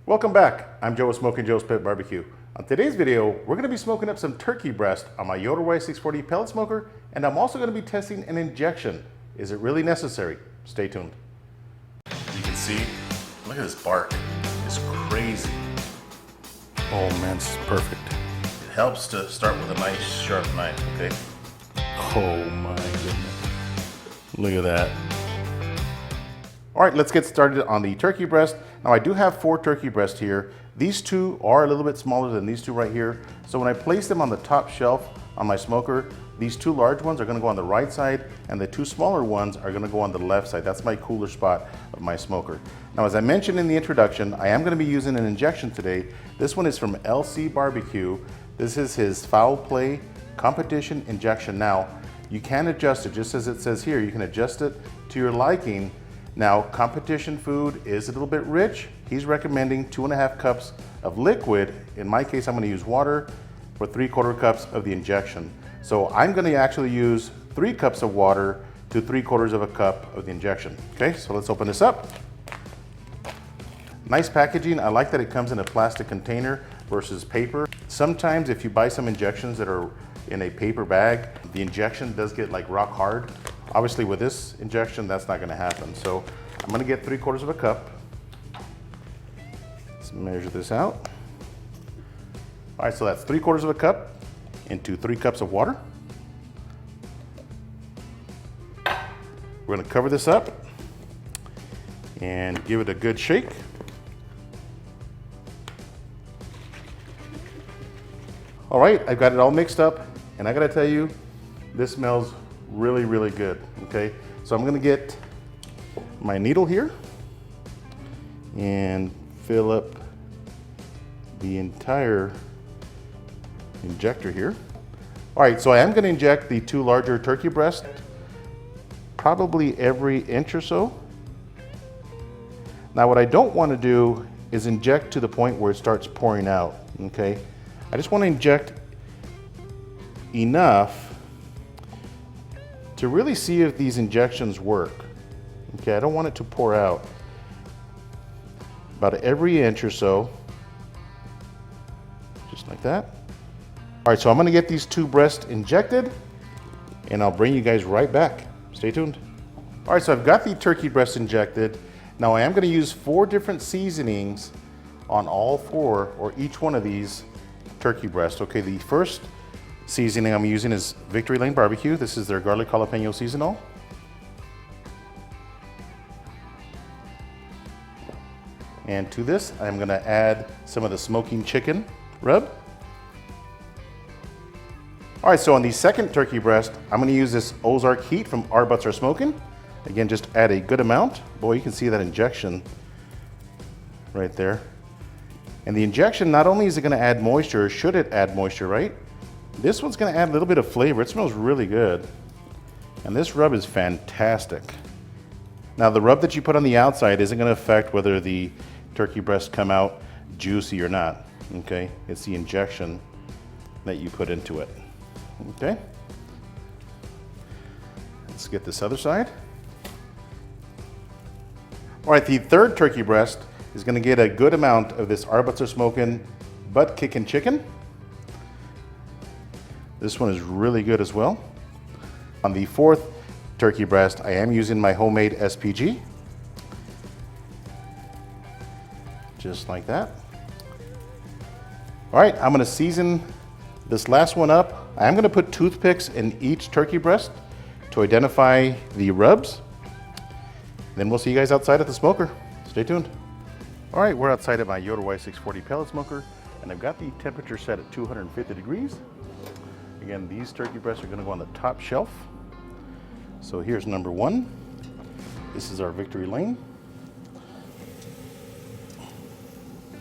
Welcome back. I'm Joe with Smoking Joe's Pit Barbecue. On today's video, we're going to be smoking up some turkey breast on my Yoder Y640 pellet smoker, and I'm also going to be testing an injection. Is it really necessary? Stay tuned. You can see, look at this bark. It's crazy. Oh man, this is perfect. It helps to start with a nice sharp knife, okay? Oh my goodness. Look at that. All right, let's get started on the turkey breast. Now I do have 4 turkey breasts here. These 2 are a little bit smaller than these 2 right here. So when I place them on the top shelf on my smoker, these 2 large ones are gonna go on the right side and the 2 smaller ones are gonna go on the left side. That's my cooler spot of my smoker. Now, as I mentioned in the introduction, I am gonna be using an injection today. This one is from LC BBQ. This is his foul play competition injection. Now, you can adjust it, just as it says here, you can adjust it to your liking. Now, competition food is a little bit rich. He's recommending 2.5 cups of liquid. In my case, I'm gonna use water for 3/4 cups of the injection. So I'm gonna actually use 3 cups of water to 3/4 of a cup of the injection. Okay, so let's open this up. Nice packaging. I like that it comes in a plastic container versus paper. Sometimes if you buy some injections that are in a paper bag, the injection does get like rock hard. Obviously with this injection, that's not gonna happen. So I'm gonna get 3/4 of a cup. Let's measure this out. All right, so that's 3/4 of a cup into 3 cups of water. We're gonna cover this up and give it a good shake. All right, I've got it all mixed up, and I gotta tell you, this smells really, really good, okay? So I'm gonna get my needle here and fill up the entire injector here. All right, so I am gonna inject the 2 larger turkey breasts, probably every inch or so. Now what I don't wanna do is inject to the point where it starts pouring out, okay? I just wanna inject enough to really see if these injections work. Okay, I don't want it to pour out. About every inch or so, just like that. All right, so I'm gonna get these 2 breasts injected and I'll bring you guys right back. Stay tuned. All right, so I've got the turkey breast injected. Now I am gonna use 4 different seasonings on all 4 or each one of these turkey breasts. Okay, the first seasoning I'm using is Victory Lane Barbecue. This is their garlic jalapeno seasonal. And to this, I'm gonna add some of the smoking chicken rub. All right, so on the second turkey breast, I'm gonna use this Ozark Heat from Our Butts Are Smoking. Again, just add a good amount. Boy, you can see that injection right there. And the injection, not only is it gonna add moisture, should it add moisture, right? This one's gonna add a little bit of flavor. It smells really good. And this rub is fantastic. Now the rub that you put on the outside isn't gonna affect whether the turkey breasts come out juicy or not, okay? It's the injection that you put into it, okay? Let's get this other side. All right, the third turkey breast is gonna get a good amount of this Our Butts Are Smoking butt kicking chicken. This one is really good as well. On the 4th turkey breast, I am using my homemade SPG. Just like that. All right, I'm gonna season this last one up. I'm gonna put toothpicks in each turkey breast to identify the rubs. Then we'll see you guys outside at the smoker. Stay tuned. All right, we're outside of my Yoder Y640 pellet smoker, and I've got the temperature set at 250 degrees. Again, these turkey breasts are gonna go on the top shelf. So here's number 1. This is our Victory Lane.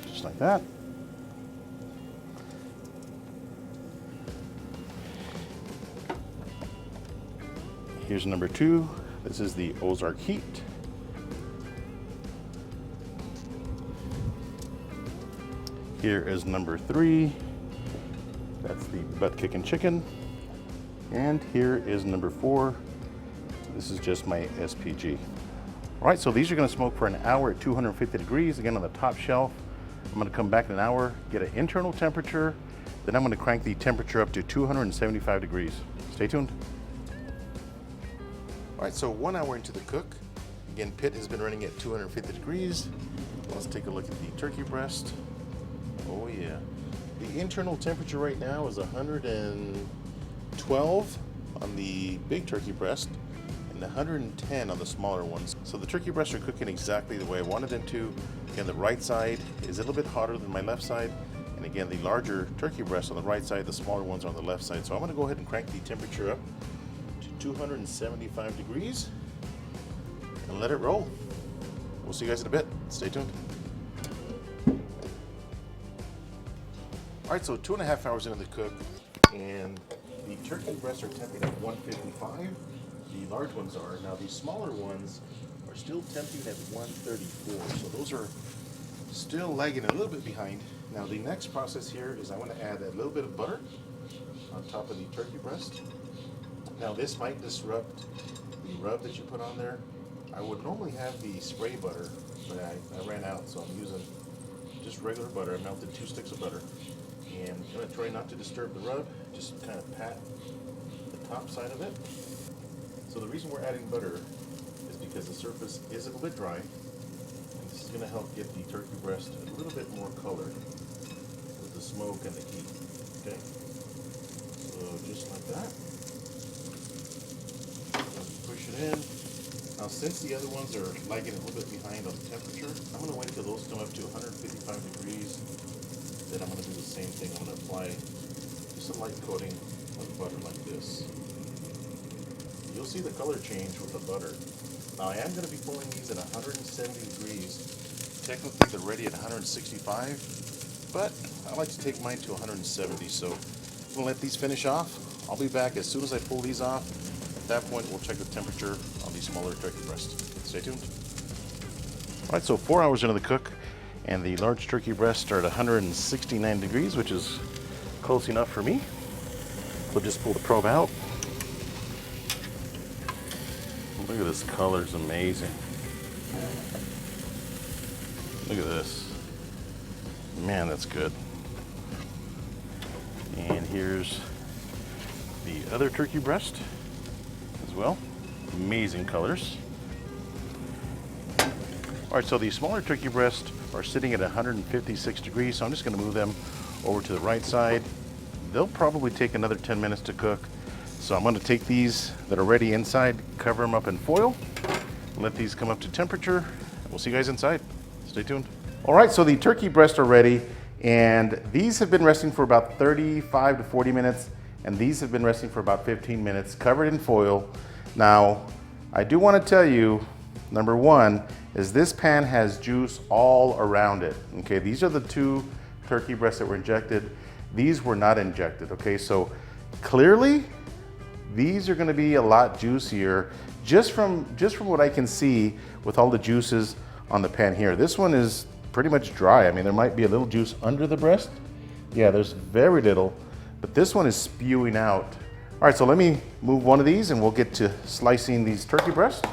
Just like that. Here's number 2. This is the Ozark Heat. Here is number 3. That's the butt kicking chicken. And here is number 4. This is just my SPG. All right, so these are gonna smoke for an hour at 250 degrees, again on the top shelf. I'm gonna come back in an hour, get an internal temperature, then I'm gonna crank the temperature up to 275 degrees. Stay tuned. All right, so 1 hour into the cook. Again, pit has been running at 250 degrees. Let's take a look at the turkey breast. Oh yeah. The internal temperature right now is 112 on the big turkey breast and 110 on the smaller ones. So the turkey breasts are cooking exactly the way I wanted them to. Again, the right side is a little bit hotter than my left side. And again, the larger turkey breasts on the right side, the smaller ones are on the left side. So I'm gonna go ahead and crank the temperature up to 275 degrees and let it roll. We'll see you guys in a bit. Stay tuned. All right, so 2.5 hours into the cook, and the turkey breasts are temping at 155. The large ones are. Now the smaller ones are still temping at 134. So those are still lagging a little bit behind. Now the next process here is I want to add a little bit of butter on top of the turkey breast. Now this might disrupt the rub that you put on there. I would normally have the spray butter, but I ran out, so I'm using just regular butter. I melted 2 sticks of butter. And I'm going to try not to disturb the rub, just kind of pat the top side of it. So the reason we're adding butter is because the surface is a little bit dry. And this is going to help get the turkey breast a little bit more color with the smoke and the heat. Okay? So just like that. Push it in. Now since the other ones are lagging a little bit behind on the temperature, I'm going to wait until those come up to 155 degrees. Then I'm going to do the same thing. I'm going to apply just a light coating of butter like this. You'll see the color change with the butter. Now I am going to be pulling these at 170 degrees. Technically they're ready at 165, but I like to take mine to 170. So I'm going to let these finish off. I'll be back as soon as I pull these off. At that point we'll check the temperature on the smaller turkey breast. Stay tuned. All right, so 4 hours into the cook. And the large turkey breasts are at 169 degrees, which is close enough for me. We'll just pull the probe out. Look at this color, it's amazing. Look at this. Man, that's good. And here's the other turkey breast as well. Amazing colors. All right, so the smaller turkey breasts are sitting at 156 degrees, so I'm just going to move them over to the right side. They'll probably take another 10 minutes to cook. So I'm going to take these that are ready inside, cover them up in foil, let these come up to temperature, and we'll see you guys inside. Stay tuned. All right, so the turkey breasts are ready, and these have been resting for about 35 to 40 minutes, and these have been resting for about 15 minutes, covered in foil. Now, I do want to tell you, number one, is this pan has juice all around it. Okay, these are the 2 turkey breasts that were injected. These were not injected. Okay, so clearly these are going to be a lot juicier just from what I can see with all the juices on the pan here. This one is pretty much dry. I mean, there might be a little juice under the breast. Yeah, there's very little, but this one is spewing out. All right, so let me move one of these and we'll get to slicing these turkey breasts.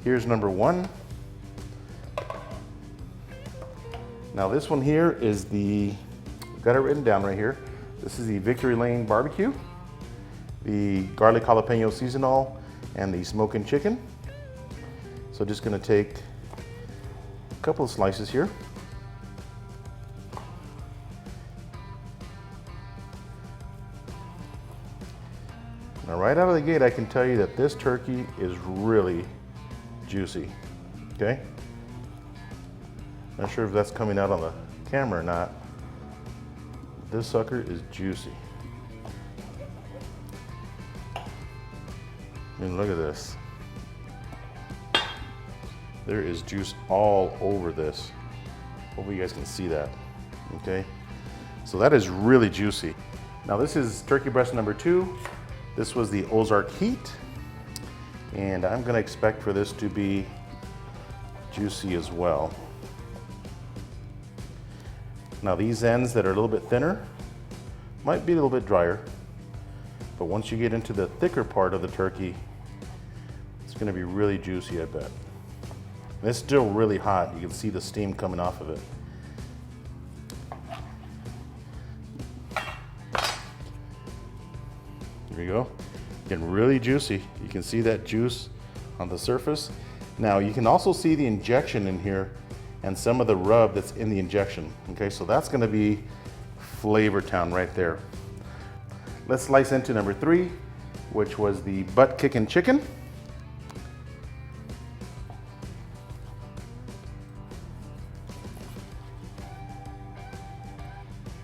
Here's number 1. Now this one here is I've got it written down right here. This is the Victory Lane barbecue, the garlic jalapeno seasonal, and the smoking chicken. So just gonna take a couple of slices here. Now right out of the gate, I can tell you that this turkey is really juicy, okay? Not sure if that's coming out on the camera or not. This sucker is juicy. I mean, look at this. There is juice all over this. Hopefully you guys can see that, okay? So that is really juicy. Now this is turkey breast number 2. This was the Ozark Heat. And I'm gonna expect for this to be juicy as well. Now these ends that are a little bit thinner might be a little bit drier, but once you get into the thicker part of the turkey, it's gonna be really juicy, I bet. And it's still really hot. You can see the steam coming off of it. There you go. Getting really juicy. You can see that juice on the surface. Now you can also see the injection in here and some of the rub that's in the injection. Okay, so that's gonna be Flavor Town right there. Let's slice into number 3, which was the butt kicking chicken.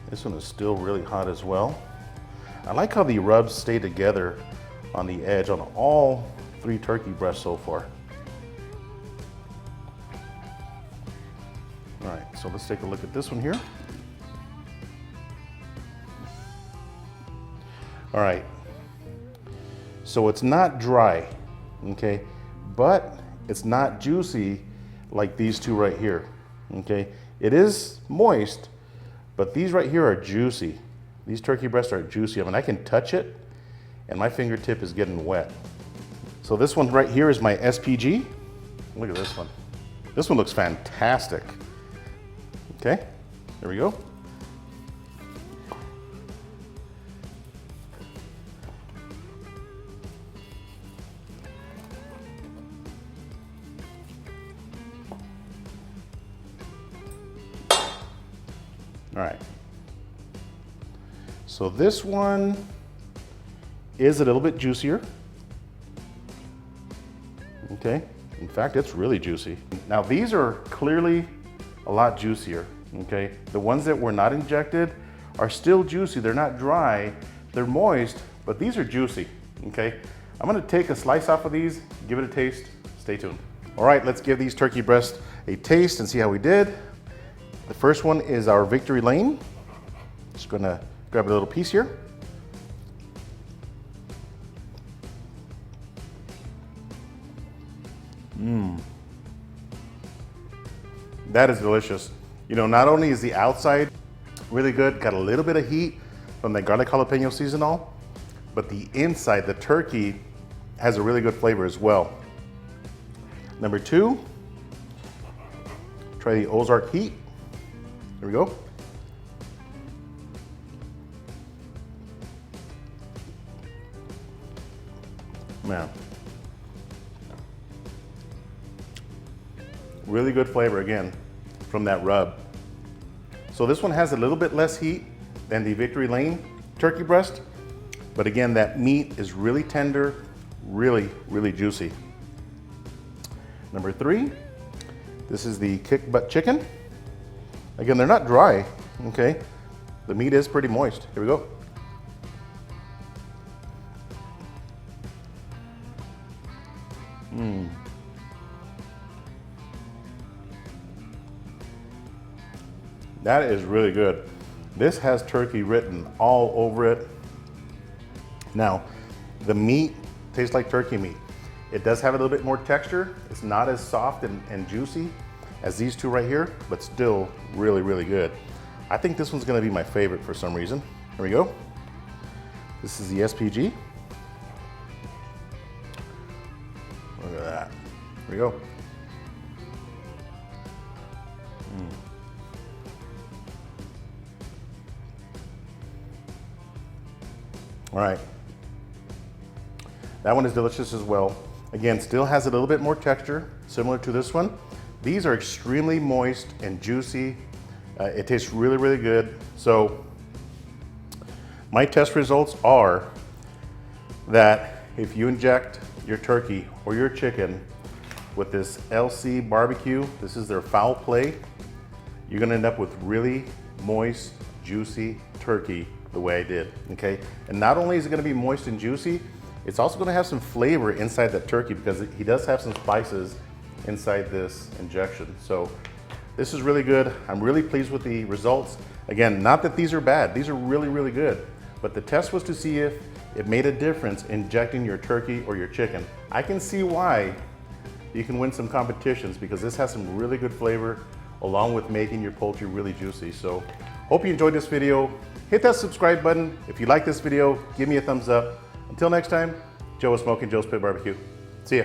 This one is still really hot as well. I like how the rubs stay together on the edge on all 3 turkey breasts so far. All right, so let's take a look at this one here. All right, so it's not dry, okay, but it's not juicy like these 2 right here, okay? It is moist, but these right here are juicy. These turkey breasts are juicy. I mean, I can touch it and my fingertip is getting wet. So this one right here is my SPG. Look at this one. This one looks fantastic. Okay, there we go. All right. So this one is a little bit juicier. Okay. In fact, it's really juicy. Now these are clearly a lot juicier. Okay. The ones that were not injected are still juicy. They're not dry. They're moist, but these are juicy. Okay. I'm going to take a slice off of these, give it a taste. Stay tuned. All right, let's give these turkey breasts a taste and see how we did. The first one is our Victory Lane. Just gonna grab a little piece here. That is delicious. You know, not only is the outside really good, got a little bit of heat from the garlic jalapeno seasonal, but the inside, the turkey, has a really good flavor as well. Number 2, try the Ozark Heat. There we go. Man. Really good flavor again from that rub. So this one has a little bit less heat than the Victory Lane turkey breast, but again, that meat is really tender, really, really juicy. Number 3, this is the Kick Butt Chicken. Again, they're not dry, okay? The meat is pretty moist. Here we go. That is really good. This has turkey written all over it. Now, the meat tastes like turkey meat. It does have a little bit more texture. It's not as soft and juicy as these 2 right here, but still really, really good. I think this one's gonna be my favorite for some reason. Here we go. This is the SPG. Look at that. Here we go. All right. That one is delicious as well. Again, still has a little bit more texture, similar to this one. These are extremely moist and juicy. It tastes really, really good. So my test results are that if you inject your turkey or your chicken with this LC BBQ, this is their foul play, you're gonna end up with really moist, juicy turkey the way I did, okay? And not only is it gonna be moist and juicy, it's also gonna have some flavor inside that turkey because he does have some spices inside this injection. So this is really good. I'm really pleased with the results. Again, not that these are bad, these are really, really good. But the test was to see if it made a difference injecting your turkey or your chicken. I can see why you can win some competitions because this has some really good flavor along with making your poultry really juicy. So hope you enjoyed this video. Hit that subscribe button. If you like this video, give me a thumbs up. Until next time, Joe with Smoking Joe's Pit Barbecue. See ya.